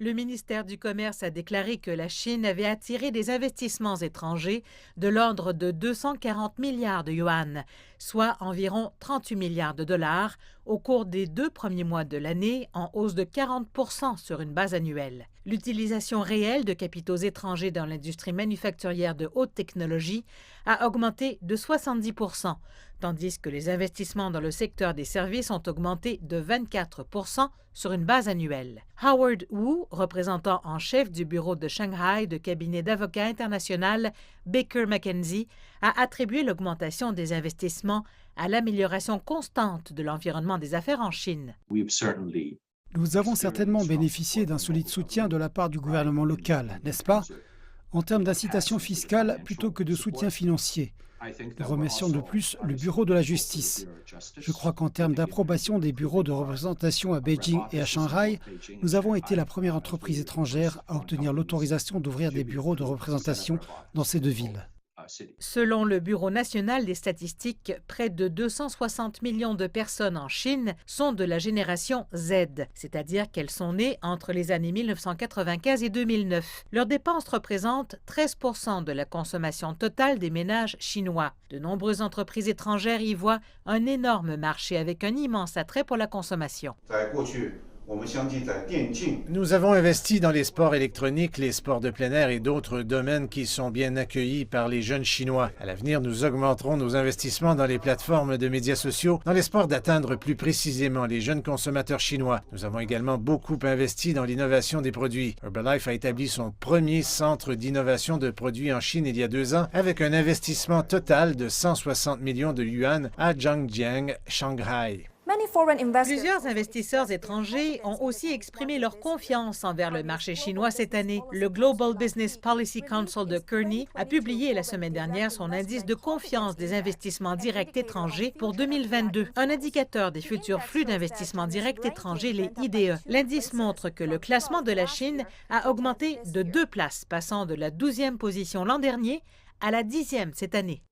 Le ministère du Commerce a déclaré que la Chine avait attiré des investissements étrangers de l'ordre de 240 milliards de yuan, soit environ 38 milliards de dollars, au cours des 2 premiers mois de l'année, en hausse de 40 sur une base annuelle. L'utilisation réelle de capitaux étrangers dans l'industrie manufacturière de haute technologie a augmenté de 70 tandis que les investissements dans le secteur des services ont augmenté de 24 sur une base annuelle. Howard Wu, représentant en chef du bureau de Shanghai de cabinet d'avocats international Baker McKenzie, a attribué l'augmentation des investissements à l'amélioration constante de l'environnement des affaires en Chine. Nous avons certainement bénéficié d'un solide soutien de la part du gouvernement local, n'est-ce pas? En termes d'incitation fiscale plutôt que de soutien financier. Nous remercions de plus le Bureau de la justice. Je crois qu'en termes d'approbation des bureaux de représentation à Beijing et à Shanghai, nous avons été la première entreprise étrangère à obtenir l'autorisation d'ouvrir des bureaux de représentation dans ces deux villes. Selon le Bureau national des statistiques, près de 260 millions de personnes en Chine sont de la génération Z, c'est-à-dire qu'elles sont nées entre les années 1995 et 2009. Leurs dépenses représentent 13 de la consommation totale des ménages chinois. De nombreuses entreprises étrangères y voient un énorme marché avec un immense attrait pour la consommation. Nous avons investi dans les sports électroniques, les sports de plein air et d'autres domaines qui sont bien accueillis par les jeunes Chinois. À l'avenir, nous augmenterons nos investissements dans les plateformes de médias sociaux, dans l'espoir d'atteindre plus précisément les jeunes consommateurs chinois. Nous avons également beaucoup investi dans l'innovation des produits. Herbalife a établi son premier centre d'innovation de produits en Chine il y a 2 ans, avec un investissement total de 160 millions de yuan à Zhangjiang, Shanghai. Plusieurs investisseurs étrangers ont aussi exprimé leur confiance envers le marché chinois cette année. Le Global Business Policy Council de Kearney a publié la semaine dernière son indice de confiance des investissements directs étrangers pour 2022, un indicateur des futurs flux d'investissements directs étrangers, les IDE. L'indice montre que le classement de la Chine a augmenté de 2 places, passant de la 12e position l'an dernier à la 10e cette année.